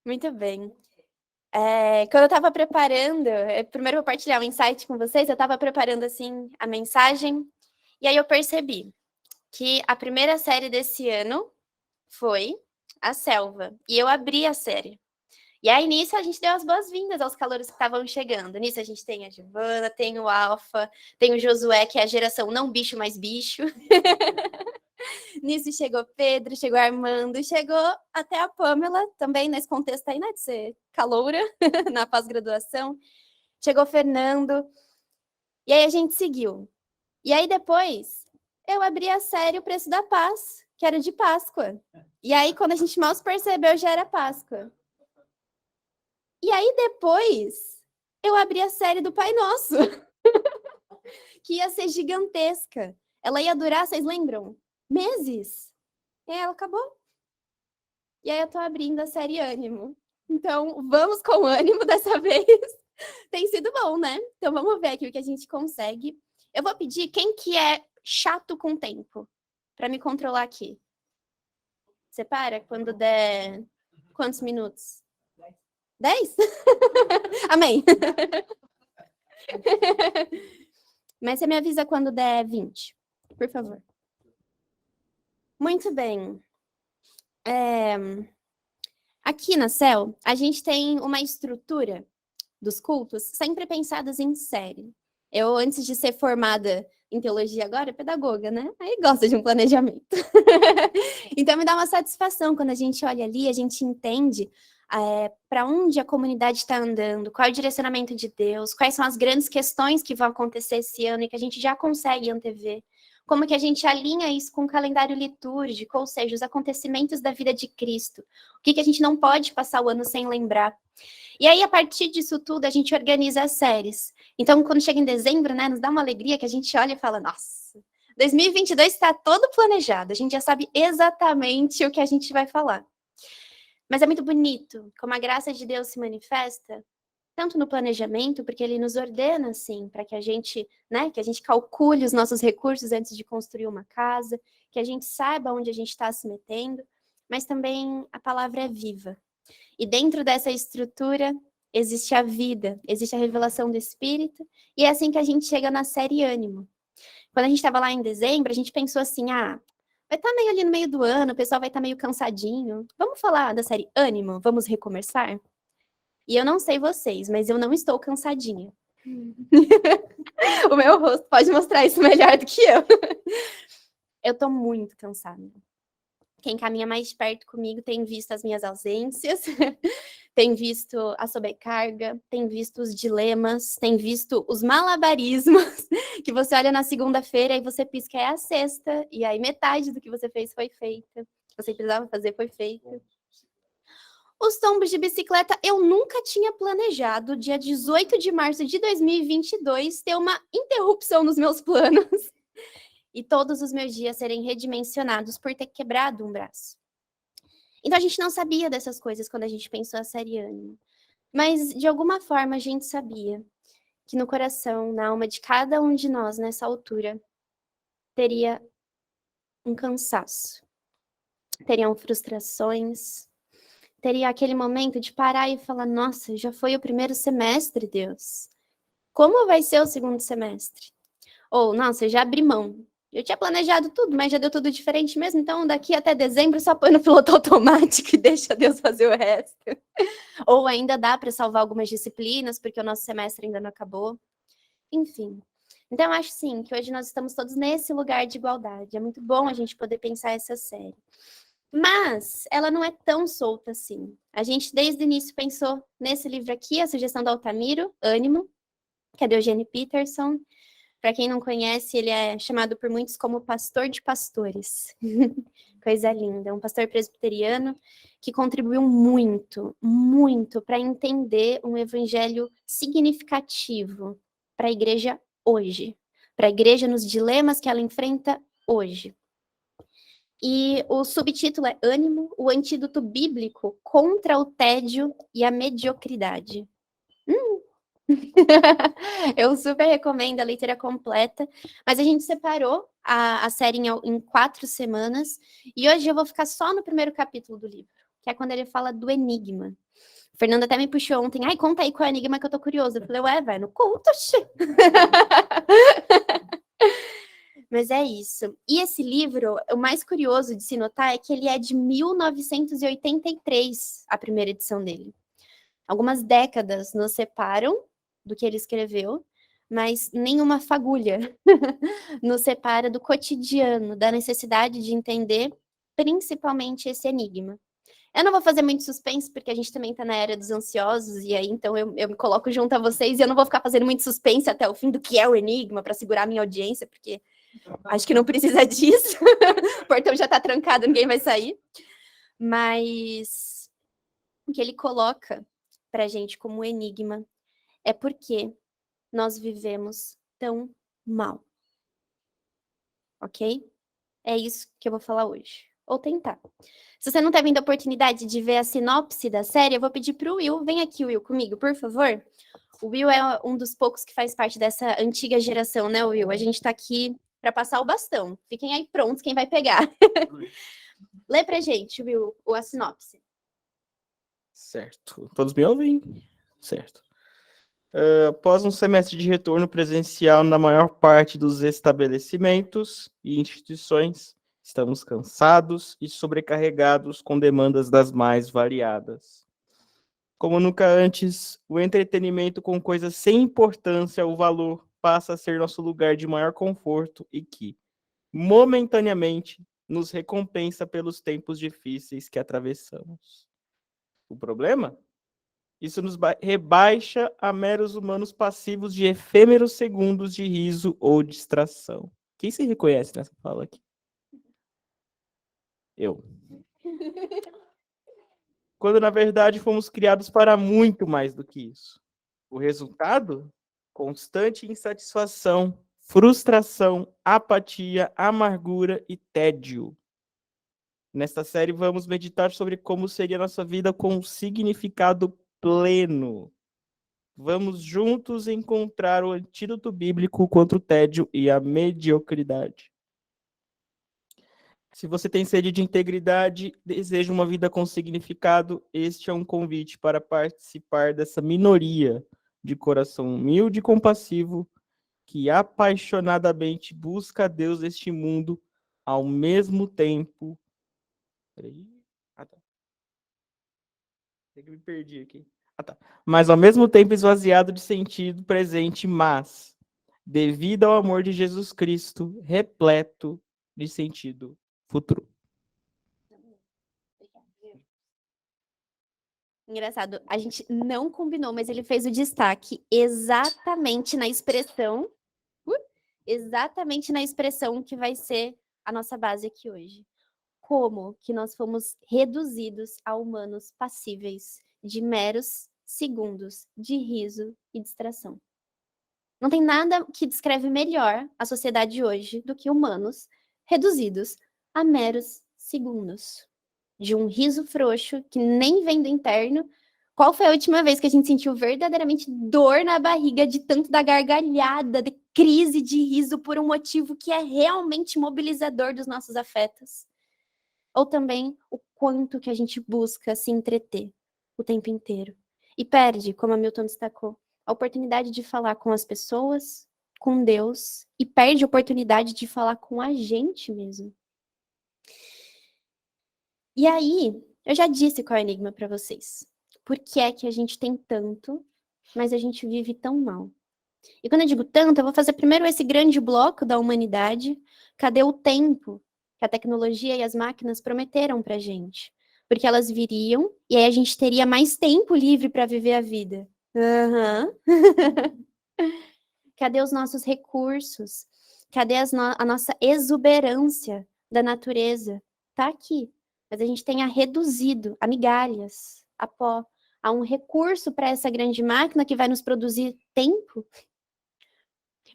Muito bem. Quando eu estava preparando, primeiro eu vou partilhar um insight com vocês, eu estava preparando, assim, a mensagem, e aí eu percebi que a primeira série desse ano foi A Selva, e eu abri a série. E aí, nisso, a gente deu as boas-vindas aos calouros que estavam chegando. Nisso, a gente tem a Giovana, tem o Alfa, tem o Josué, que é a geração não bicho, mas bicho. Nisso, chegou Pedro, chegou Armando, chegou até a Pamela, também nesse contexto aí, né, de ser caloura na pós-graduação. Chegou Fernando, e aí a gente seguiu. E aí, depois, eu abri a série O Preço da Paz, que era de Páscoa. E aí, quando a gente mal se percebeu, já era Páscoa. E aí, depois, eu abri a série do Pai Nosso, que ia ser gigantesca. Ela ia durar, vocês lembram? Meses. E aí ela acabou. E aí eu tô abrindo a série Ânimo. Então, vamos com ânimo dessa vez. Tem sido bom, né? Então, vamos ver aqui o que a gente consegue. Eu vou pedir quem que é chato com o tempo, para me controlar aqui. Separa quando der quantos minutos? 10? Amém. Mas você me avisa quando der 20, por favor. Muito bem. Aqui na CEL, a gente tem uma estrutura dos cultos sempre pensadas em série. Eu, antes de ser formada em teologia agora, é pedagoga, né? Aí gosta de um planejamento. Então, me dá uma satisfação quando a gente olha ali, a gente entende para onde a comunidade está andando, qual é o direcionamento de Deus, quais são as grandes questões que vão acontecer esse ano e que a gente já consegue antever. Como que a gente alinha isso com o calendário litúrgico, ou seja, os acontecimentos da vida de Cristo. O que a gente não pode passar o ano sem lembrar. E aí, a partir disso tudo, a gente organiza as séries. Então, quando chega em dezembro, né, nos dá uma alegria que a gente olha e fala, nossa, 2022 está todo planejado, a gente já sabe exatamente o que a gente vai falar. Mas é muito bonito como a graça de Deus se manifesta, tanto no planejamento, porque ele nos ordena, assim, para que a gente, né, que a gente calcule os nossos recursos antes de construir uma casa, que a gente saiba onde a gente está se metendo, mas também a palavra é viva. E dentro dessa estrutura existe a vida, existe a revelação do Espírito, e é assim que a gente chega na série Ânimo. Quando a gente estava lá em dezembro, a gente pensou assim, vai estar meio ali no meio do ano, o pessoal vai estar meio cansadinho. Vamos falar da série Ânimo? Vamos recomeçar? E eu não sei vocês, mas eu não estou cansadinha. O meu rosto pode mostrar isso melhor do que eu. Eu estou muito cansada. Quem caminha mais perto comigo tem visto as minhas ausências, tem visto a sobrecarga, tem visto os dilemas, tem visto os malabarismos, que você olha na segunda-feira e você pisca, é a sexta, e aí metade do que você fez foi feita, o que você precisava fazer foi feito. Os tombos de bicicleta, eu nunca tinha planejado, dia 18 de março de 2022, ter uma interrupção nos meus planos e todos os meus dias serem redimensionados por ter quebrado um braço. Então a gente não sabia dessas coisas quando a gente pensou a série Ânimo. Mas de alguma forma a gente sabia que no coração, na alma de cada um de nós nessa altura, teria um cansaço, teriam frustrações, teria aquele momento de parar e falar, nossa, já foi o primeiro semestre, Deus. Como vai ser o segundo semestre? Ou, nossa, eu já abri mão. Eu tinha planejado tudo, mas já deu tudo diferente mesmo, então daqui até dezembro só põe no piloto automático e deixa Deus fazer o resto. Ou ainda dá para salvar algumas disciplinas, porque o nosso semestre ainda não acabou. Enfim. Então, eu acho sim que hoje nós estamos todos nesse lugar de igualdade. É muito bom a gente poder pensar essa série. Mas ela não é tão solta assim. A gente, desde o início, pensou nesse livro aqui, a sugestão do Altamiro, Ânimo, que é do Eugene Peterson. Para quem não conhece, ele é chamado por muitos como pastor de pastores. Coisa linda. Um pastor presbiteriano que contribuiu muito, muito para entender um evangelho significativo para a igreja hoje. Para a igreja nos dilemas que ela enfrenta hoje. E o subtítulo é Ânimo, o antídoto bíblico contra o tédio e a mediocridade. Eu super recomendo a leitura completa, mas a gente separou a série em 4 semanas, e hoje eu vou ficar só no primeiro capítulo do livro. que é quando ele fala do enigma. O Fernando até me puxou ontem. Ai, conta aí qual é o enigma que eu tô curiosa. Eu falei, ué, vai no culto, oxê. Mas é isso. E esse livro, o mais curioso de se notar é que ele é de 1983, a primeira edição dele. Algumas décadas nos separam do que ele escreveu, mas nenhuma fagulha nos separa do cotidiano, da necessidade de entender principalmente esse enigma. Eu não vou fazer muito suspense, porque a gente também tá na era dos ansiosos, e aí então eu me coloco junto a vocês, e eu não vou ficar fazendo muito suspense até o fim do que é o enigma, para segurar a minha audiência, porque acho que não precisa disso. O portão já tá trancado, ninguém vai sair. Mas o que ele coloca pra gente como enigma é porque nós vivemos tão mal. Ok? É isso que eu vou falar hoje. Ou tentar. Se você não tá vendo a oportunidade de ver a sinopse da série, eu vou pedir pro Will. Vem aqui, Will, comigo, por favor. O Will é um dos poucos que faz parte dessa antiga geração, né, Will? A gente tá aqui para passar o bastão. Fiquem aí prontos, quem vai pegar. Lê pra gente, Will, a sinopse. Certo. Todos me ouvem? Certo. Após um semestre de retorno presencial na maior parte dos estabelecimentos e instituições, estamos cansados e sobrecarregados com demandas das mais variadas. Como nunca antes, o entretenimento com coisas sem importância ou valor passa a ser nosso lugar de maior conforto e que, momentaneamente, nos recompensa pelos tempos difíceis que atravessamos. O problema? Isso nos rebaixa a meros humanos passivos de efêmeros segundos de riso ou distração. Quem se reconhece nessa fala aqui? Eu. Quando, na verdade, fomos criados para muito mais do que isso. O resultado? Constante insatisfação, frustração, apatia, amargura e tédio. Nesta série, vamos meditar sobre como seria nossa vida com um significado pleno. Vamos juntos encontrar o antídoto bíblico contra o tédio e a mediocridade. Se você tem sede de integridade, deseja uma vida com significado, este é um convite para participar dessa minoria de coração humilde e compassivo que apaixonadamente busca a Deus neste mundo ao mesmo tempo. Peraí. Tá. Me perdi aqui. Tá. Mas ao mesmo tempo esvaziado de sentido presente, mas devido ao amor de Jesus Cristo, repleto de sentido futuro. Engraçado, a gente não combinou, mas ele fez o destaque exatamente na expressão que vai ser a nossa base aqui hoje. Como que nós fomos reduzidos a humanos passíveis de meros segundos de riso e distração. Não tem nada que descreve melhor a sociedade de hoje do que humanos reduzidos a meros segundos de um riso frouxo que nem vem do interno. Qual foi a última vez que a gente sentiu verdadeiramente dor na barriga de tanto da gargalhada, de crise de riso por um motivo que é realmente mobilizador dos nossos afetos? Ou também o quanto que a gente busca se entreter o tempo inteiro e perde, como a Milton destacou, a oportunidade de falar com as pessoas, com Deus, e perde a oportunidade de falar com a gente mesmo. E aí, eu já disse qual é o enigma para vocês. Por que é que a gente tem tanto, mas a gente vive tão mal? E quando eu digo tanto, eu vou fazer primeiro esse grande bloco da humanidade. Cadê o tempo que a tecnologia e as máquinas prometeram pra gente? Porque elas viriam e aí a gente teria mais tempo livre para viver a vida. Cadê os nossos recursos? Cadê a nossa exuberância da natureza? Tá aqui. Mas a gente tenha reduzido a migalhas, a pó, a um recurso para essa grande máquina que vai nos produzir tempo.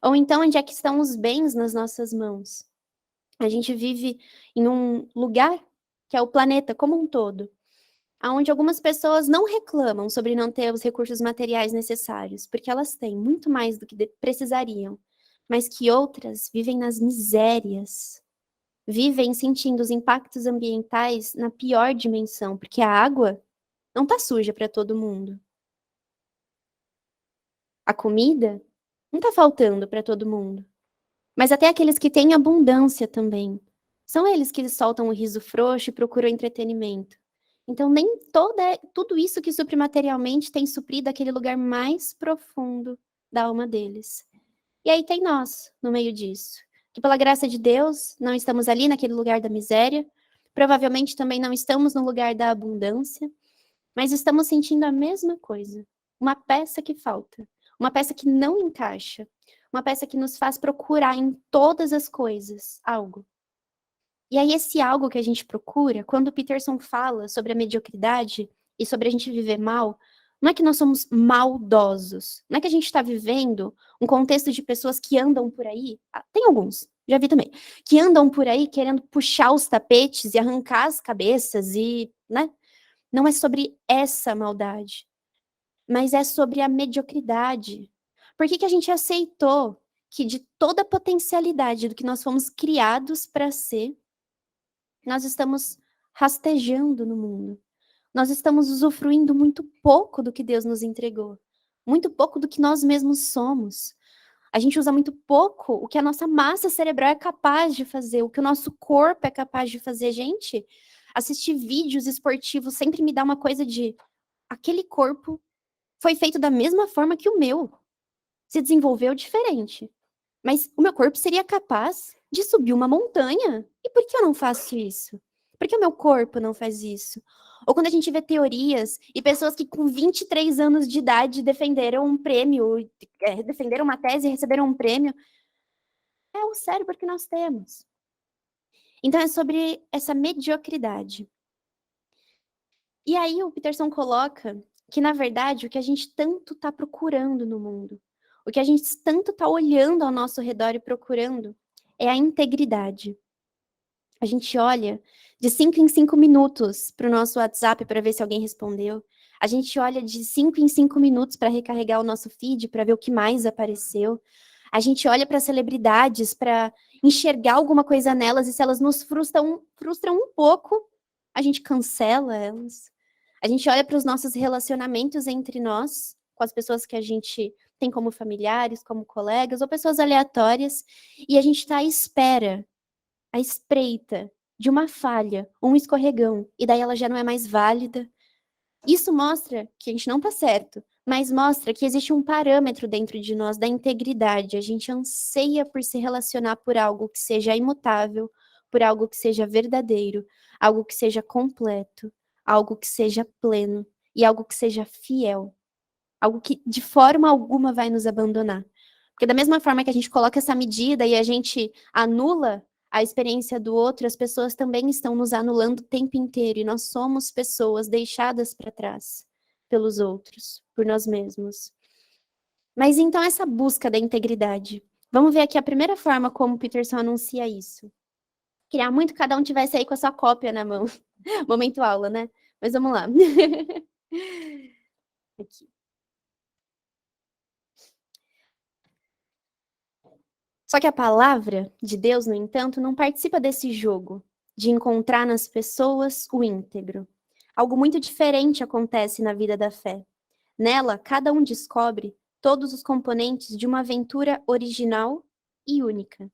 Ou então, onde é que estão os bens nas nossas mãos? A gente vive em um lugar que é o planeta como um todo, onde algumas pessoas não reclamam sobre não ter os recursos materiais necessários, porque elas têm muito mais do que precisariam, mas que outras vivem nas misérias, vivem sentindo os impactos ambientais na pior dimensão, porque a água não tá suja para todo mundo. A comida não tá faltando para todo mundo. Mas até aqueles que têm abundância também. São eles que soltam o riso frouxo e procuram entretenimento. Então, nem tudo isso que supre materialmente tem suprido aquele lugar mais profundo da alma deles. E aí tem nós, no meio disso. Que pela graça de Deus, não estamos ali naquele lugar da miséria. Provavelmente também não estamos no lugar da abundância. Mas estamos sentindo a mesma coisa. Uma peça que falta. Uma peça que não encaixa. Uma peça que nos faz procurar em todas as coisas algo. E aí esse algo que a gente procura, quando o Peterson fala sobre a mediocridade e sobre a gente viver mal, não é que nós somos maldosos. Não é que a gente está vivendo um contexto de pessoas que andam por aí. Tem alguns, já vi também. Que andam por aí querendo puxar os tapetes e arrancar as cabeças e, né? Não é sobre essa maldade, mas é sobre a mediocridade. Por que a gente aceitou que de toda a potencialidade do que nós fomos criados para ser, nós estamos rastejando no mundo? Nós estamos usufruindo muito pouco do que Deus nos entregou, muito pouco do que nós mesmos somos. A gente usa muito pouco o que a nossa massa cerebral é capaz de fazer, o que o nosso corpo é capaz de fazer. Gente, assistir vídeos esportivos sempre me dá uma coisa de aquele corpo foi feito da mesma forma que o meu. Se desenvolveu diferente. Mas o meu corpo seria capaz de subir uma montanha. E por que eu não faço isso? Por que o meu corpo não faz isso? Ou quando a gente vê teorias e pessoas que com 23 anos de idade defenderam um prêmio, defenderam uma tese e receberam um prêmio, é o cérebro que nós temos. Então é sobre essa mediocridade. E aí o Peterson coloca que, na verdade, o que a gente tanto está procurando no mundo, o que a gente tanto está olhando ao nosso redor e procurando, é a integridade. A gente olha de 5 em 5 minutos para o nosso WhatsApp para ver se alguém respondeu. A gente olha de 5 em 5 minutos para recarregar o nosso feed, para ver o que mais apareceu. A gente olha para celebridades para enxergar alguma coisa nelas e se elas nos frustram um pouco, a gente cancela elas. A gente olha para os nossos relacionamentos entre nós, com as pessoas que a gente tem como familiares, como colegas, ou pessoas aleatórias, e a gente está à espreita de uma falha, um escorregão, e daí ela já não é mais válida. Isso mostra que a gente não está certo, mas mostra que existe um parâmetro dentro de nós da integridade. A gente anseia por se relacionar por algo que seja imutável, por algo que seja verdadeiro, algo que seja completo, algo que seja pleno e algo que seja fiel. Algo que de forma alguma vai nos abandonar. Porque da mesma forma que a gente coloca essa medida e a gente anula a experiência do outro, as pessoas também estão nos anulando o tempo inteiro. E nós somos pessoas deixadas para trás pelos outros, por nós mesmos. Mas então essa busca da integridade. Vamos ver aqui a primeira forma como Peterson anuncia isso. Queria muito que cada um tivesse aí com a sua cópia na mão. Momento aula, né? Mas vamos lá. Aqui. Só que a palavra de Deus, no entanto, não participa desse jogo de encontrar nas pessoas o íntegro. Algo muito diferente acontece na vida da fé. Nela, cada um descobre todos os componentes de uma aventura original e única.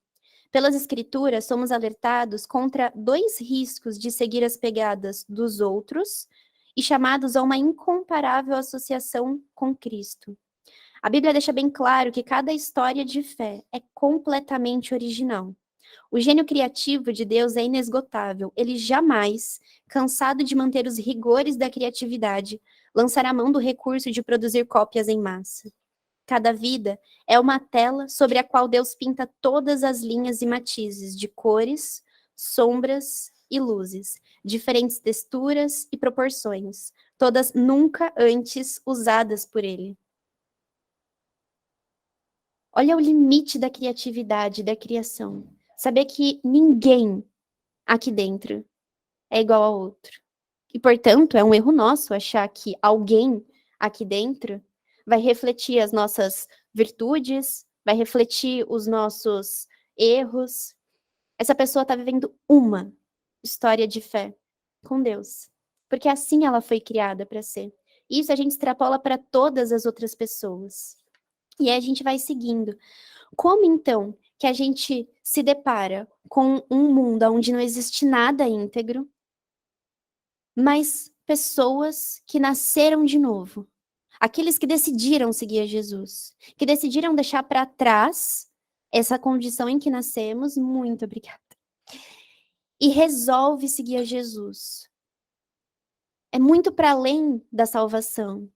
Pelas Escrituras, somos alertados contra dois riscos de seguir as pegadas dos outros e chamados a uma incomparável associação com Cristo. A Bíblia deixa bem claro que cada história de fé é completamente original. O gênio criativo de Deus é inesgotável. Ele jamais, cansado de manter os rigores da criatividade, lançará mão do recurso de produzir cópias em massa. Cada vida é uma tela sobre a qual Deus pinta todas as linhas e matizes de cores, sombras e luzes, diferentes texturas e proporções, todas nunca antes usadas por Ele. Olha o limite da criatividade, da criação. Saber que ninguém aqui dentro é igual ao outro. E, portanto, é um erro nosso achar que alguém aqui dentro vai refletir as nossas virtudes, vai refletir os nossos erros. Essa pessoa está vivendo uma história de fé com Deus. Porque assim ela foi criada para ser. Isso a gente extrapola para todas as outras pessoas. E aí a gente vai seguindo. Como então que a gente se depara com um mundo onde não existe nada íntegro, mas pessoas que nasceram de novo? Aqueles que decidiram seguir a Jesus, que decidiram deixar para trás essa condição em que nascemos, muito obrigada, e resolve seguir a Jesus. É muito para além da salvação.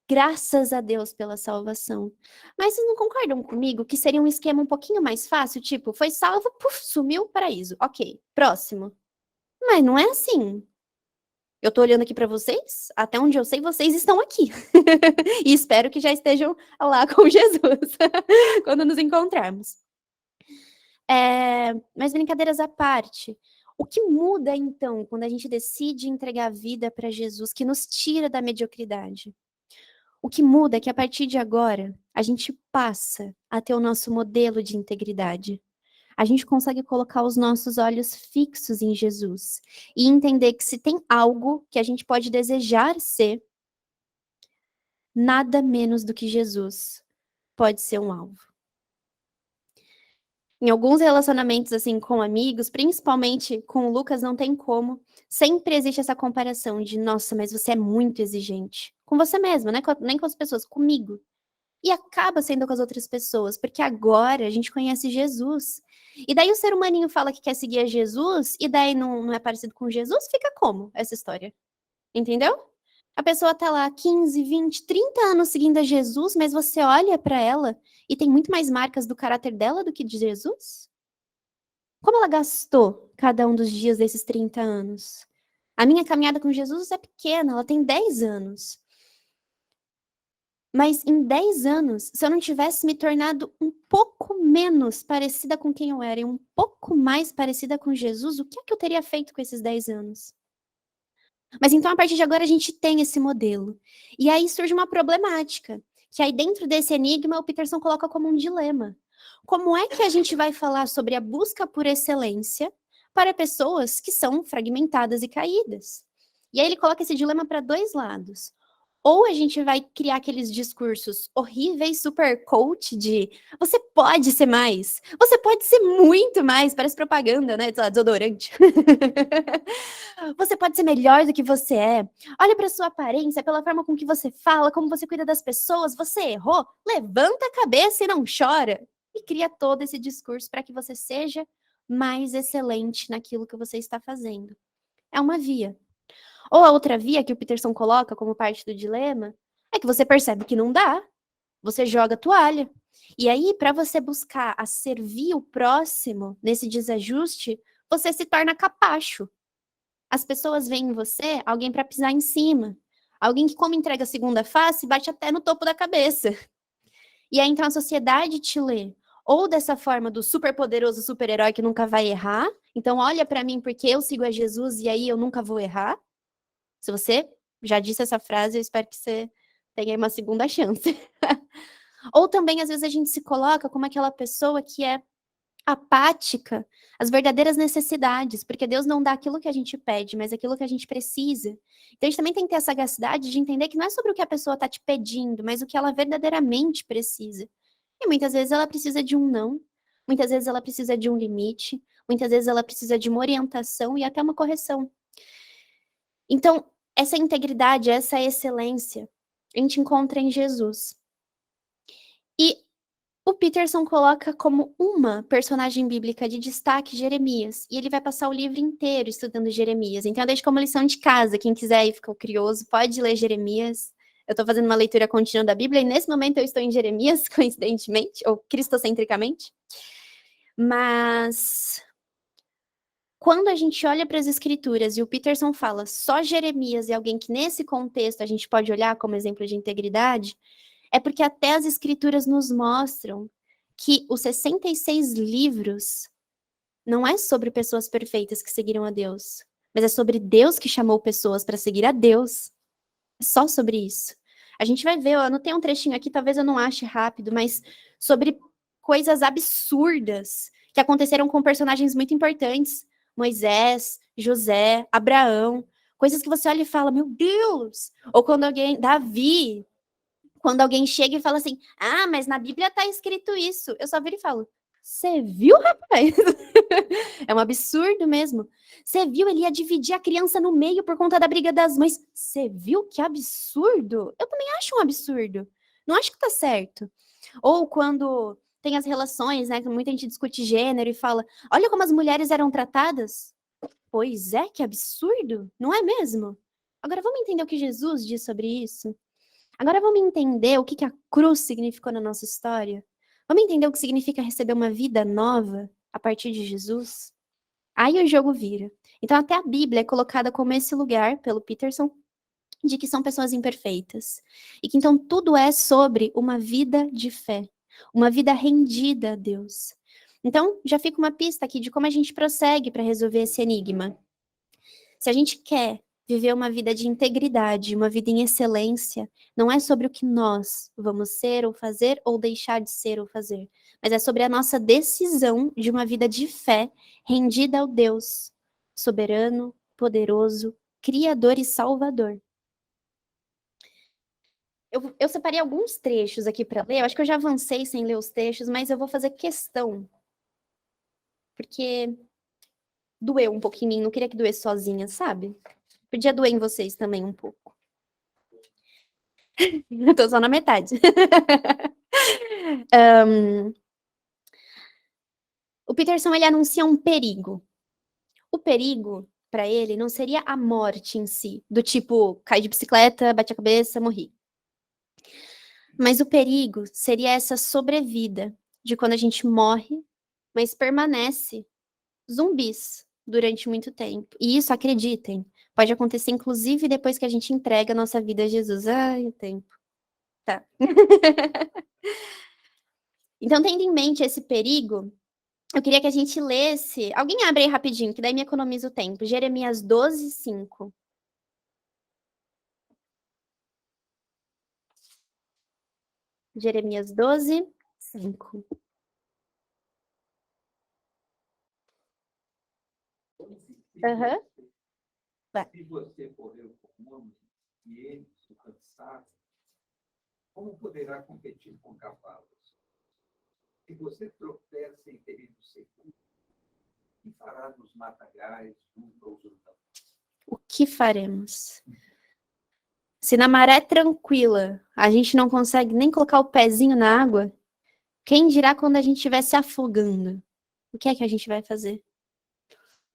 Graças a Deus pela salvação. Mas vocês não concordam comigo que seria um esquema um pouquinho mais fácil? Tipo, foi salvo, puf, sumiu o paraíso. Ok, próximo. Mas não é assim. Eu tô olhando aqui para vocês, até onde eu sei, vocês estão aqui. E espero que já estejam lá com Jesus, quando nos encontrarmos. Mas brincadeiras à parte, o que muda então quando a gente decide entregar a vida para Jesus, que nos tira da mediocridade? O que muda é que a partir de agora, a gente passa a ter o nosso modelo de integridade. A gente consegue colocar os nossos olhos fixos em Jesus e entender que se tem algo que a gente pode desejar ser, nada menos do que Jesus pode ser um alvo. Em alguns relacionamentos, assim, com amigos, principalmente com o Lucas, não tem como. Sempre existe essa comparação de, nossa, mas você é muito exigente. Com você mesma, né? Nem com as pessoas, comigo. E acaba sendo com as outras pessoas, porque agora a gente conhece Jesus. E daí o ser humaninho fala que quer seguir a Jesus, e daí não é parecido com Jesus, fica como essa história? Entendeu? A pessoa tá lá 15, 20, 30 anos seguindo a Jesus, mas você olha pra ela e tem muito mais marcas do caráter dela do que de Jesus? Como ela gastou cada um dos dias desses 30 anos? A minha caminhada com Jesus é pequena, ela tem 10 anos. Mas em 10 anos, se eu não tivesse me tornado um pouco menos parecida com quem eu era e um pouco mais parecida com Jesus, o que é que eu teria feito com esses 10 anos? Mas então, a partir de agora, a gente tem esse modelo. E aí surge uma problemática, que aí dentro desse enigma, o Peterson coloca como um dilema. Como é que a gente vai falar sobre a busca por excelência para pessoas que são fragmentadas e caídas? E aí ele coloca esse dilema para dois lados. Ou a gente vai criar aqueles discursos horríveis, super coach de você pode ser mais, você pode ser muito mais, parece propaganda, né? Desodorante. Você pode ser melhor do que você é. Olha para sua aparência, pela forma com que você fala, como você cuida das pessoas. Você errou? Levanta a cabeça e não chora. E cria todo esse discurso para que você seja mais excelente naquilo que você está fazendo. É uma via. Ou a outra via que o Peterson coloca como parte do dilema é que você percebe que não dá. Você joga a toalha. E aí, para você buscar a servir o próximo nesse desajuste, você se torna capacho. As pessoas veem em você alguém para pisar em cima. Alguém que, como entrega a segunda face, bate até no topo da cabeça. E aí, então, a sociedade te lê. Ou dessa forma do superpoderoso super-herói que nunca vai errar. Então, olha para mim porque eu sigo a Jesus e aí eu nunca vou errar. Se você já disse essa frase, eu espero que você tenha uma segunda chance. Ou também, às vezes, a gente se coloca como aquela pessoa que é apática às verdadeiras necessidades, porque Deus não dá aquilo que a gente pede, mas aquilo que a gente precisa. Então a gente também tem que ter a sagacidade de entender que não é sobre o que a pessoa está te pedindo, mas o que ela verdadeiramente precisa. E muitas vezes ela precisa de um não, muitas vezes ela precisa de um limite, muitas vezes ela precisa de uma orientação e até uma correção. Então, essa integridade, essa excelência, a gente encontra em Jesus. E o Peterson coloca como uma personagem bíblica de destaque Jeremias, e ele vai passar o livro inteiro estudando Jeremias. Então, eu deixo como lição de casa. Quem quiser e ficou curioso, pode ler Jeremias. Eu estou fazendo uma leitura contínua da Bíblia, e nesse momento eu estou em Jeremias, coincidentemente, ou cristocentricamente. Mas quando a gente olha para as Escrituras, e o Peterson fala só Jeremias e alguém que nesse contexto a gente pode olhar como exemplo de integridade, é porque até as Escrituras nos mostram que os 66 livros não é sobre pessoas perfeitas que seguiram a Deus, mas é sobre Deus que chamou pessoas para seguir a Deus. É só sobre isso. A gente vai ver, eu anotei um trechinho aqui, talvez eu não ache rápido, mas sobre coisas absurdas que aconteceram com personagens muito importantes, Moisés, José, Abraão, coisas que você olha e fala, meu Deus! Ou quando alguém, Davi, quando alguém chega e fala assim, ah, mas na Bíblia tá escrito isso. Eu só viro e falo, você viu, rapaz? É um absurdo mesmo. Você viu, ele ia dividir a criança no meio por conta da briga das mães. Você viu que absurdo? Eu também acho um absurdo. Não acho que tá certo. Ou quando tem as relações, né, que muita gente discute gênero e fala, olha como as mulheres eram tratadas. Pois é, que absurdo, não é mesmo? Agora vamos entender o que Jesus diz sobre isso? Agora vamos entender o que a cruz significou na nossa história? Vamos entender o que significa receber uma vida nova a partir de Jesus? Aí o jogo vira. Então até a Bíblia é colocada como esse lugar, pelo Peterson, de que são pessoas imperfeitas. E que então tudo é sobre uma vida de fé, uma vida rendida a Deus. Então já fica uma pista aqui de como a gente prossegue para resolver esse enigma. Se a gente quer viver uma vida de integridade, uma vida em excelência, não é sobre o que nós vamos ser ou fazer ou deixar de ser ou fazer, mas é sobre a nossa decisão de uma vida de fé rendida ao Deus soberano, poderoso, criador e salvador. Eu separei alguns trechos aqui para ler, eu acho que eu já avancei sem ler os trechos, mas eu vou fazer questão, porque doeu um pouco em mim, não queria que doesse sozinha, sabe? Podia doer em vocês também um pouco. Eu tô só na metade. O Peterson, ele anuncia um perigo. O perigo, para ele, não seria a morte em si, do tipo, caí de bicicleta, bati a cabeça, morri. Mas o perigo seria essa sobrevida, de quando a gente morre, mas permanece zumbis durante muito tempo. E isso, acreditem, pode acontecer inclusive depois que a gente entrega a nossa vida a Jesus. Ai, o tempo. Tá. Então, tendo em mente esse perigo, eu queria que a gente lesse. Alguém abre aí rapidinho, que daí me economiza o tempo. Jeremias 12, 5. Jeremias 12, 5. Aham. Vai. Se você correu com homens e eles o cansaram, como poderá competir com cavalos? Se você tropeça em terreno seguro, o que fará nos matagais junto ao Jordão? O que faremos? Se na maré tranquila a gente não consegue nem colocar o pezinho na água, quem dirá quando a gente estiver se afogando? O que é que a gente vai fazer?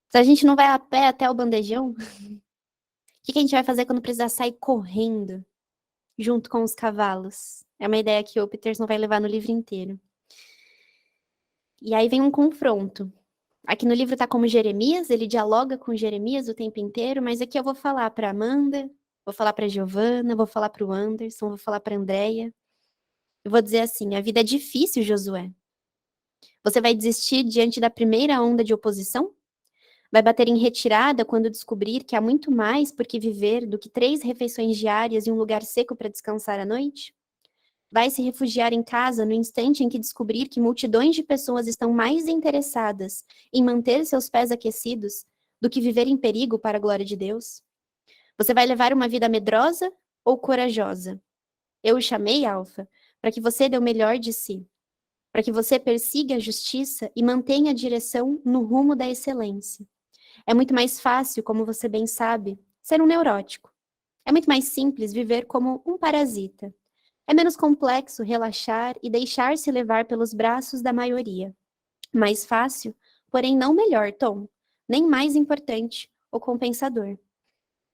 Se a gente não vai a pé até o bandejão, o que a gente vai fazer quando precisar sair correndo junto com os cavalos? É uma ideia que o Peterson vai levar no livro inteiro. E aí vem um confronto. Aqui no livro tá como Jeremias, ele dialoga com Jeremias o tempo inteiro, mas aqui eu vou falar para Amanda, vou falar para Giovana, vou falar para o Anderson, vou falar para Andréia. Eu vou dizer assim: a vida é difícil, Josué. Você vai desistir diante da primeira onda de oposição? Vai bater em retirada quando descobrir que há muito mais por que viver do que 3 refeições diárias e um lugar seco para descansar à noite? Vai se refugiar em casa no instante em que descobrir que multidões de pessoas estão mais interessadas em manter seus pés aquecidos do que viver em perigo para a glória de Deus? Você vai levar uma vida medrosa ou corajosa? Eu o chamei, Alfa, para que você dê o melhor de si, para que você persiga a justiça e mantenha a direção no rumo da excelência. É muito mais fácil, como você bem sabe, ser um neurótico. É muito mais simples viver como um parasita. É menos complexo relaxar e deixar-se levar pelos braços da maioria. Mais fácil, porém não melhor, Tom, nem mais importante, o compensador.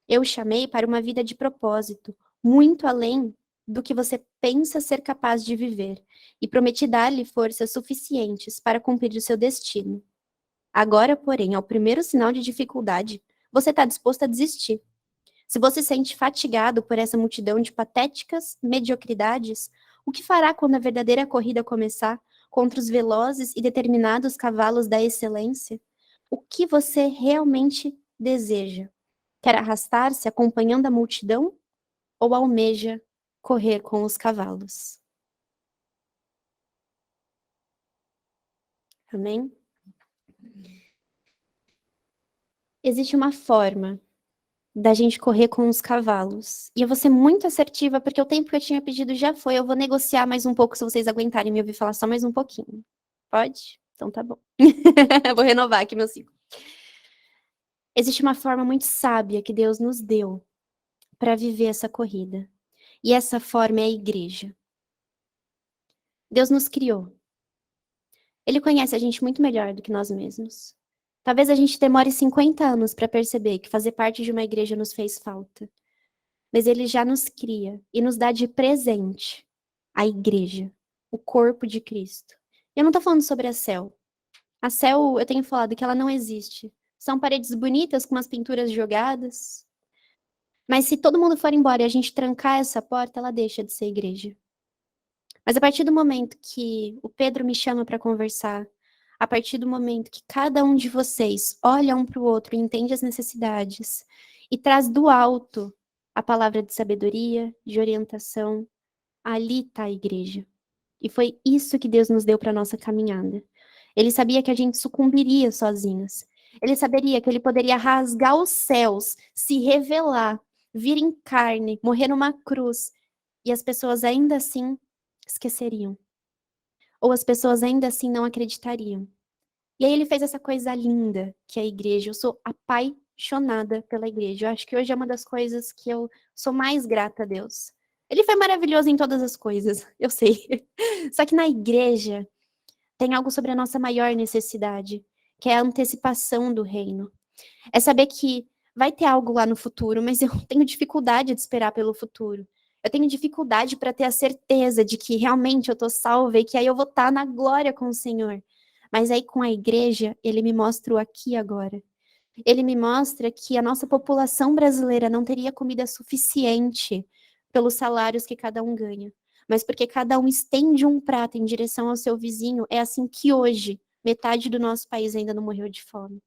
Eu o chamei para uma vida de propósito, muito além do que você pensa ser capaz de viver, e prometi dar-lhe forças suficientes para cumprir o seu destino. Agora, porém, ao primeiro sinal de dificuldade, você está disposto a desistir. Se você se sente fatigado por essa multidão de patéticas mediocridades, o que fará quando a verdadeira corrida começar contra os velozes e determinados cavalos da excelência? O que você realmente deseja? Quer arrastar-se acompanhando a multidão ou almeja correr com os cavalos? Amém? Existe uma forma da gente correr com os cavalos. E eu vou ser muito assertiva, porque o tempo que eu tinha pedido já foi. Eu vou negociar mais um pouco, se vocês aguentarem me ouvir falar só mais um pouquinho. Pode? Então tá bom. Vou renovar aqui meu ciclo. Existe uma forma muito sábia que Deus nos deu para viver essa corrida. E essa forma é a igreja. Deus nos criou. Ele conhece a gente muito melhor do que nós mesmos. Talvez a gente demore 50 anos para perceber que fazer parte de uma igreja nos fez falta. Mas ele já nos cria e nos dá de presente a igreja, o corpo de Cristo. Eu não estou falando sobre a céu. A céu, eu tenho falado que ela não existe. São paredes bonitas com umas pinturas jogadas. Mas se todo mundo for embora e a gente trancar essa porta, ela deixa de ser igreja. Mas a partir do momento que o Pedro me chama para conversar, a partir do momento que cada um de vocês olha um para o outro e entende as necessidades e traz do alto a palavra de sabedoria, de orientação, ali está a igreja. E foi isso que Deus nos deu para a nossa caminhada. Ele sabia que a gente sucumbiria sozinhos. Ele saberia que ele poderia rasgar os céus, se revelar, vir em carne, morrer numa cruz, e as pessoas ainda assim esqueceriam. Ou as pessoas ainda assim não acreditariam. E aí ele fez essa coisa linda, que é a igreja. Eu sou apaixonada pela igreja. Eu acho que hoje é uma das coisas que eu sou mais grata a Deus. Ele foi maravilhoso em todas as coisas, eu sei. Só que na igreja tem algo sobre a nossa maior necessidade, que é a antecipação do reino. É saber que vai ter algo lá no futuro, mas eu tenho dificuldade de esperar pelo futuro. Eu tenho dificuldade para ter a certeza de que realmente eu estou salva e que aí eu vou estar na glória com o Senhor. Mas aí com a igreja, ele me mostra o aqui e agora. Ele me mostra que a nossa população brasileira não teria comida suficiente pelos salários que cada um ganha. Mas porque cada um estende um prato em direção ao seu vizinho, é assim que hoje metade do nosso país ainda não morreu de fome.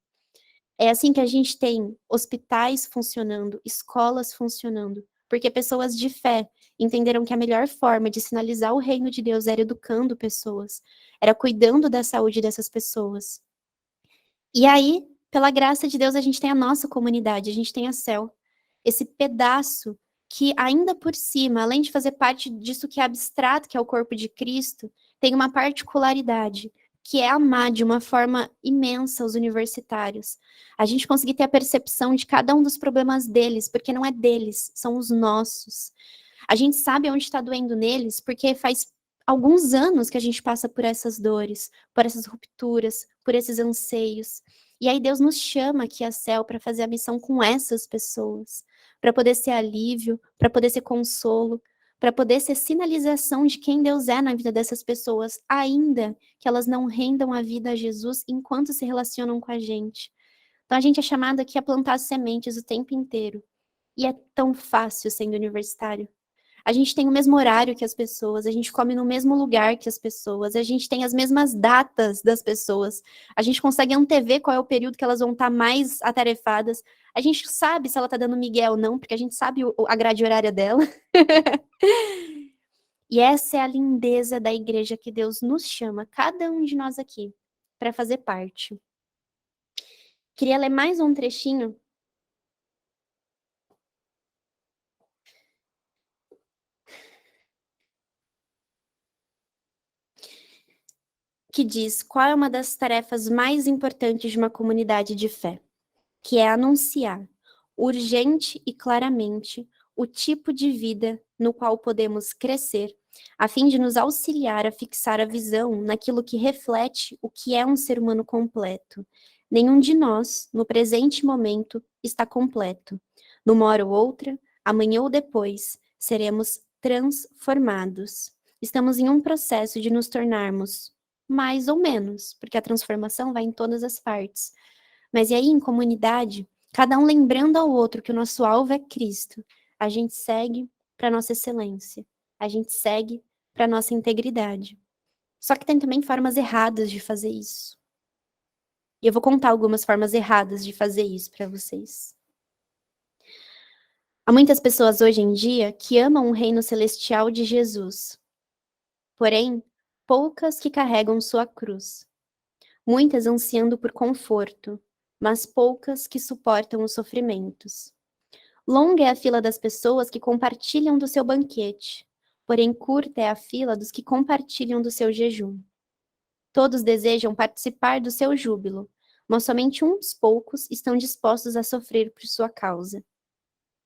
É assim que a gente tem hospitais funcionando, escolas funcionando, porque pessoas de fé entenderam que a melhor forma de sinalizar o reino de Deus era educando pessoas, era cuidando da saúde dessas pessoas. E aí, pela graça de Deus, a gente tem a nossa comunidade, a gente tem a Céu, esse pedaço que ainda por cima, além de fazer parte disso que é abstrato, que é o corpo de Cristo, tem uma particularidade, que é amar de uma forma imensa os universitários. A gente conseguir ter a percepção de cada um dos problemas deles, porque não é deles, são os nossos. A gente sabe onde está doendo neles, porque faz alguns anos que a gente passa por essas dores, por essas rupturas, por esses anseios. E aí Deus nos chama aqui a Céu para fazer a missão com essas pessoas, para poder ser alívio, para poder ser consolo, para poder ser sinalização de quem Deus é na vida dessas pessoas, ainda que elas não rendam a vida a Jesus enquanto se relacionam com a gente. Então a gente é chamado aqui a plantar sementes o tempo inteiro. E é tão fácil sendo universitário. A gente tem o mesmo horário que as pessoas, a gente come no mesmo lugar que as pessoas, a gente tem as mesmas datas das pessoas, a gente consegue antever qual é o período que elas vão estar mais atarefadas, a gente sabe se ela está dando migué ou não, porque a gente sabe a grade horária dela. E essa é a lindeza da igreja que Deus nos chama, cada um de nós aqui, para fazer parte. Queria ler mais um trechinho que diz qual é uma das tarefas mais importantes de uma comunidade de fé, que é anunciar, urgente e claramente, o tipo de vida no qual podemos crescer, a fim de nos auxiliar a fixar a visão naquilo que reflete o que é um ser humano completo. Nenhum de nós, no presente momento, está completo. Numa hora ou outra, amanhã ou depois, seremos transformados. Estamos em um processo de nos tornarmos mais ou menos, porque a transformação vai em todas as partes. Mas e aí, em comunidade, cada um lembrando ao outro que o nosso alvo é Cristo, a gente segue para a nossa excelência, a gente segue para a nossa integridade. Só que tem também formas erradas de fazer isso. E eu vou contar algumas formas erradas de fazer isso para vocês. Há muitas pessoas hoje em dia que amam o reino celestial de Jesus, porém, poucas que carregam sua cruz. Muitas ansiando por conforto, mas poucas que suportam os sofrimentos. Longa é a fila das pessoas que compartilham do seu banquete, porém curta é a fila dos que compartilham do seu jejum. Todos desejam participar do seu júbilo, mas somente uns poucos estão dispostos a sofrer por sua causa.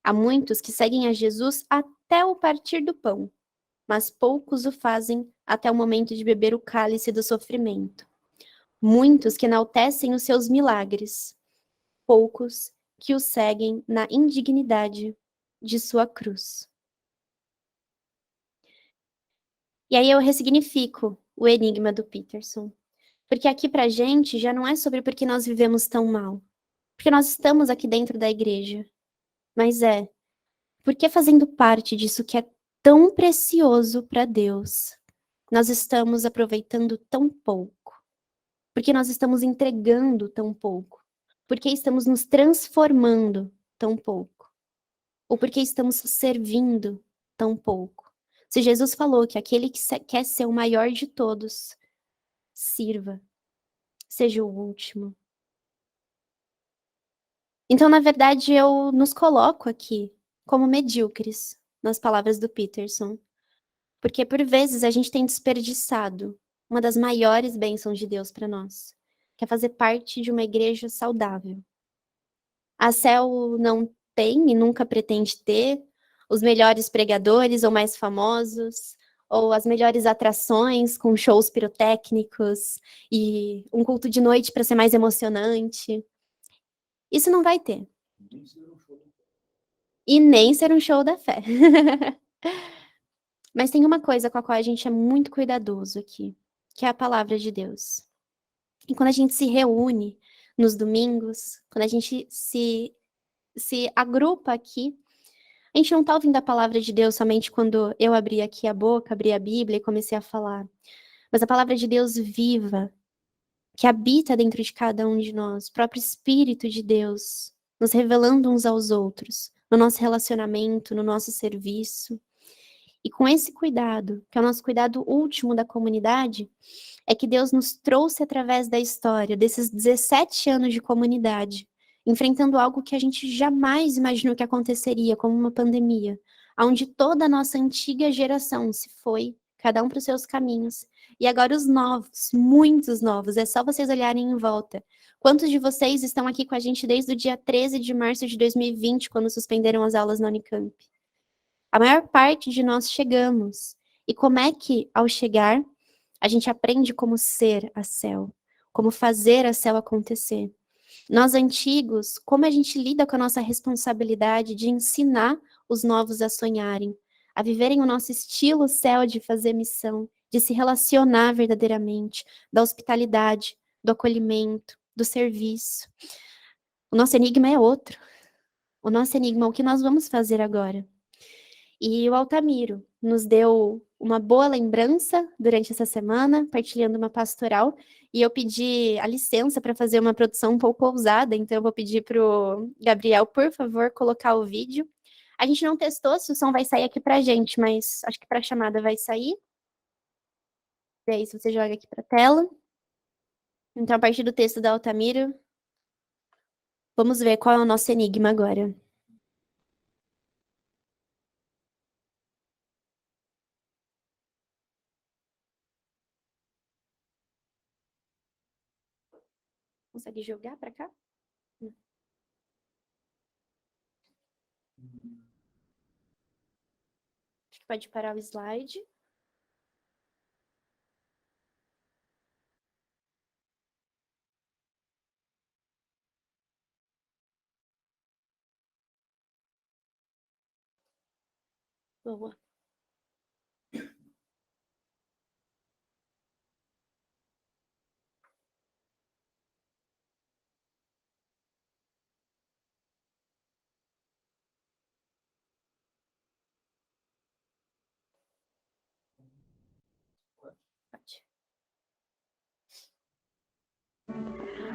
Há muitos que seguem a Jesus até o partir do pão, mas poucos o fazem até o momento de beber o cálice do sofrimento. Muitos que enaltecem os seus milagres, poucos que o seguem na indignidade de sua cruz. E aí eu ressignifico o enigma do Peterson. Porque aqui pra gente já não é sobre porque nós vivemos tão mal. Porque nós estamos aqui dentro da igreja. Mas é porque fazendo parte disso que é tão precioso para Deus, nós estamos aproveitando tão pouco. Porque nós estamos entregando tão pouco. Porque estamos nos transformando tão pouco. Ou porque estamos servindo tão pouco. Se Jesus falou que aquele que quer ser o maior de todos, sirva, seja o último. Então, na verdade, eu nos coloco aqui como medíocres, nas palavras do Peterson. Porque, por vezes, a gente tem desperdiçado uma das maiores bênçãos de Deus para nós, que é fazer parte de uma igreja saudável. A CEL não tem e nunca pretende ter os melhores pregadores ou mais famosos, ou as melhores atrações com shows pirotécnicos e um culto de noite para ser mais emocionante. Isso não vai ter. E nem ser um show da fé. Mas tem uma coisa com a qual a gente é muito cuidadoso aqui, que é a palavra de Deus. E quando a gente se reúne nos domingos, quando a gente se agrupa aqui, a gente não está ouvindo a palavra de Deus somente quando eu abri aqui a boca, abri a Bíblia e comecei a falar. Mas a palavra de Deus viva, que habita dentro de cada um de nós, o próprio Espírito de Deus, nos revelando uns aos outros, no nosso relacionamento, no nosso serviço. E com esse cuidado, que é o nosso cuidado último da comunidade, é que Deus nos trouxe através da história, desses 17 anos de comunidade, enfrentando algo que a gente jamais imaginou que aconteceria, como uma pandemia, onde toda a nossa antiga geração se foi, cada um para os seus caminhos. E agora os novos, muitos novos, é só vocês olharem em volta. Quantos de vocês estão aqui com a gente desde o dia 13 de março de 2020, quando suspenderam as aulas na Unicamp? A maior parte de nós chegamos. E como é que, ao chegar, a gente aprende como ser a CEL, como fazer a CEL acontecer? Nós antigos, como a gente lida com a nossa responsabilidade de ensinar os novos a sonharem, a viverem o nosso estilo CEL de fazer missão, de se relacionar verdadeiramente, da hospitalidade, do acolhimento, do serviço. O nosso enigma é outro. O nosso enigma é o que nós vamos fazer agora. E o Altamiro nos deu uma boa lembrança durante essa semana, partilhando uma pastoral, e eu pedi a licença para fazer uma produção um pouco ousada, então eu vou pedir para o Gabriel, por favor, colocar o vídeo. A gente não testou se o som vai sair aqui para a gente, mas acho que para a chamada vai sair. E aí, se você joga aqui para a tela. Então, a partir do texto da Altamiro, vamos ver qual é o nosso enigma agora. Consegue jogar para cá? Acho que pode parar o slide. Boa.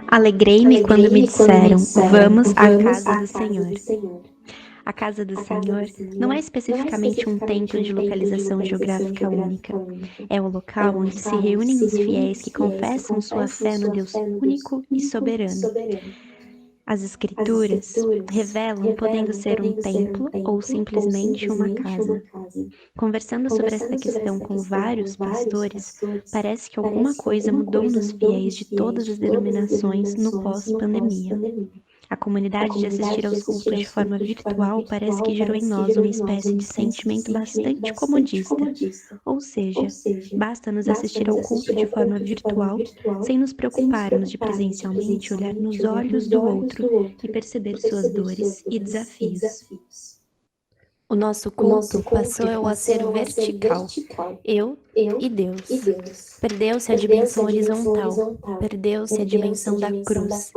Alegrei-me quando me disseram, vamos à casa do Senhor. A casa do Senhor não é especificamente um templo de localização geográfica única. É o local onde se reúnem os fiéis que confessam sua fé no Deus único e soberano. As escrituras revelam podendo ser um templo ou simplesmente uma casa. Conversando sobre esta questão com vários pastores, parece que alguma coisa mudou nos fiéis de todas as denominações no pós-pandemia. A comunidade de assistir aos cultos de forma virtual parece que gerou em nós uma espécie de sentimento bastante comodista. Ou seja, basta nos assistir ao culto de forma virtual, sem nos preocuparmos de presencialmente olhar nos olhos do outro e perceber suas dores e desafios. O nosso culto passou a ser vertical, eu e Deus. Perdeu-se a dimensão horizontal, perdeu-se a dimensão da cruz.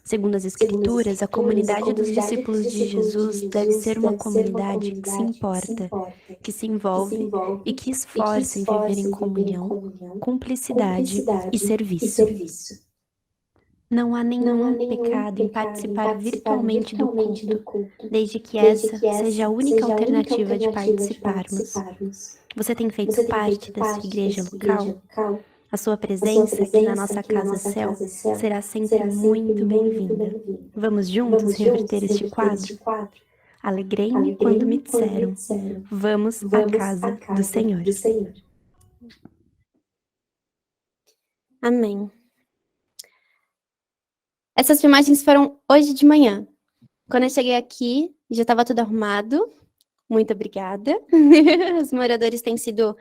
Segundo as Escrituras, a comunidade dos discípulos de Jesus deve ser uma comunidade que se importa, que se envolve e que esforça em viver em comunhão, cumplicidade e serviço. Não há nenhum pecado em participar virtualmente do culto, desde que essa seja a única alternativa de participarmos. Você tem feito parte da sua igreja local? A sua presença aqui na nossa Casa Céu será sempre muito bem-vinda. Vamos juntos reverter este quadro? Alegrei-me quando me disseram, vamos à casa do Senhor. Amém. Essas filmagens foram hoje de manhã. Quando eu cheguei aqui, já estava tudo arrumado. Muito obrigada. Os moradores têm sido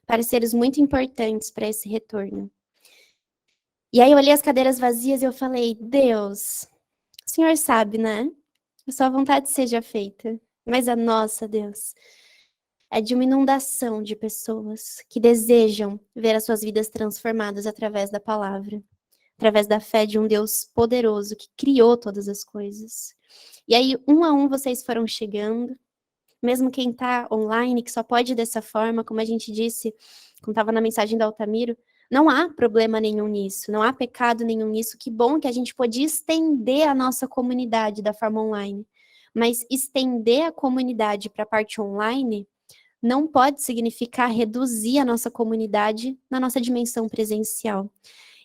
parceiros muito importantes para esse retorno. E aí eu olhei as cadeiras vazias e eu falei, Deus, o Senhor sabe, né? A sua vontade seja feita. Mas a nossa, Deus, é de uma inundação de pessoas que desejam ver as suas vidas transformadas através da palavra. Através da fé de um Deus poderoso que criou todas as coisas. E aí, um a um, vocês foram chegando. Mesmo quem está online, que só pode ir dessa forma, como a gente disse, como estava na mensagem da Altamiro, não há problema nenhum nisso, não há pecado nenhum nisso. Que bom que a gente podia estender a nossa comunidade da forma online. Mas estender a comunidade para a parte online não pode significar reduzir a nossa comunidade na nossa dimensão presencial.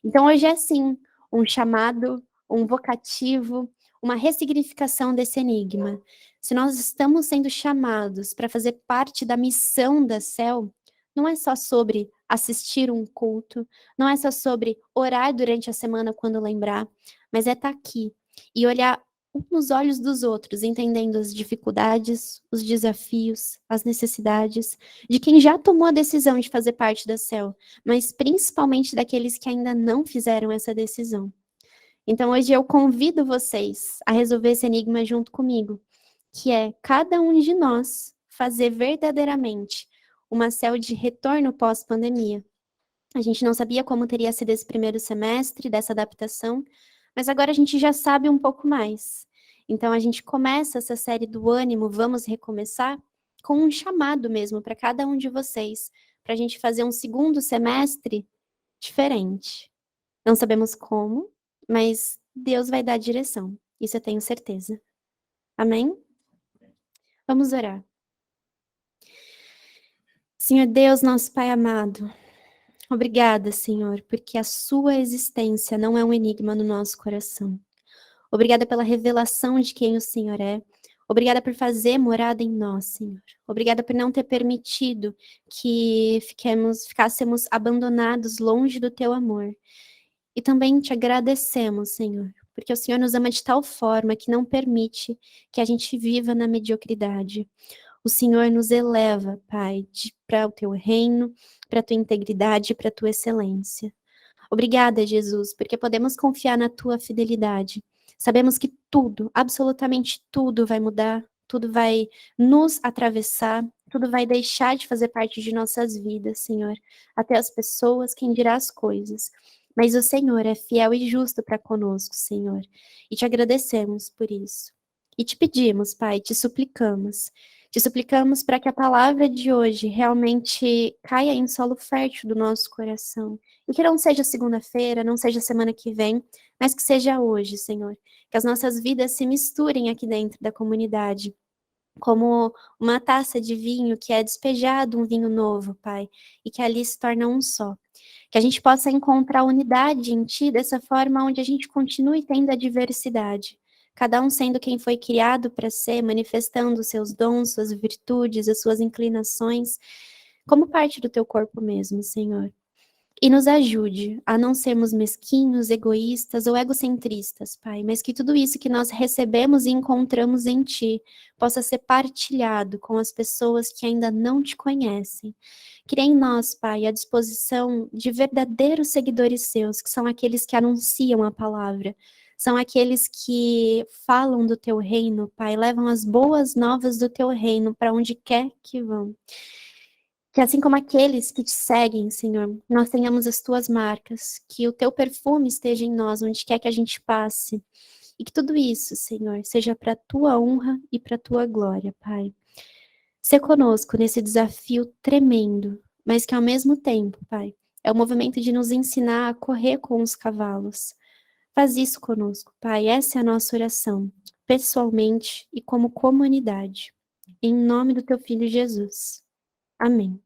Então, hoje é sim um chamado, um vocativo, uma ressignificação desse enigma. Se nós estamos sendo chamados para fazer parte da missão da Céu, não é só sobre assistir um culto, não é só sobre orar durante a semana quando lembrar, mas é estar aqui e olhar um nos olhos dos outros, entendendo as dificuldades, os desafios, as necessidades de quem já tomou a decisão de fazer parte da Céu, mas principalmente daqueles que ainda não fizeram essa decisão. Então hoje eu convido vocês a resolver esse enigma junto comigo, que é cada um de nós fazer verdadeiramente uma Céu de retorno pós-pandemia. A gente não sabia como teria sido esse primeiro semestre dessa adaptação, mas agora a gente já sabe um pouco mais. Então a gente começa essa série do ânimo, vamos recomeçar, com um chamado mesmo para cada um de vocês, para a gente fazer um segundo semestre diferente. Não sabemos como, mas Deus vai dar a direção, isso eu tenho certeza. Amém? Vamos orar. Senhor Deus, nosso Pai amado, obrigada, Senhor, porque a sua existência não é um enigma no nosso coração. Obrigada pela revelação de quem o Senhor é. Obrigada por fazer morada em nós, Senhor. Obrigada por não ter permitido que ficássemos abandonados longe do teu amor. E também te agradecemos, Senhor, porque o Senhor nos ama de tal forma que não permite que a gente viva na mediocridade. O Senhor nos eleva, Pai, para o teu reino, para a tua integridade, para a tua excelência. Obrigada, Jesus, porque podemos confiar na tua fidelidade. Sabemos que tudo, absolutamente tudo vai mudar, tudo vai nos atravessar, tudo vai deixar de fazer parte de nossas vidas, Senhor. Até as pessoas, quem dirá as coisas. Mas o Senhor é fiel e justo para conosco, Senhor. E te agradecemos por isso. E te pedimos, Pai, te suplicamos para que a palavra de hoje realmente caia em solo fértil do nosso coração. E que não seja segunda-feira, não seja semana que vem, mas que seja hoje, Senhor. Que as nossas vidas se misturem aqui dentro da comunidade, como uma taça de vinho que é despejado um vinho novo, Pai, e que ali se torna um só. Que a gente possa encontrar unidade em Ti dessa forma onde a gente continue tendo a diversidade, cada um sendo quem foi criado para ser, manifestando os seus dons, suas virtudes, as suas inclinações, como parte do teu corpo mesmo, Senhor. E nos ajude a não sermos mesquinhos, egoístas ou egocentristas, Pai, mas que tudo isso que nós recebemos e encontramos em Ti possa ser partilhado com as pessoas que ainda não Te conhecem. Cria em nós, Pai, a disposição de verdadeiros seguidores Seus, que são aqueles que anunciam a palavra, são aqueles que falam do Teu reino, Pai, levam as boas novas do Teu reino para onde quer que vão. Que assim como aqueles que te seguem, Senhor, nós tenhamos as tuas marcas, que o teu perfume esteja em nós, onde quer que a gente passe. E que tudo isso, Senhor, seja para a tua honra e para a tua glória, Pai. Ser conosco nesse desafio tremendo, mas que ao mesmo tempo, Pai, é o movimento de nos ensinar a correr com os cavalos. Faz isso conosco, Pai. Essa é a nossa oração, pessoalmente e como comunidade. Em nome do teu Filho Jesus. Amém.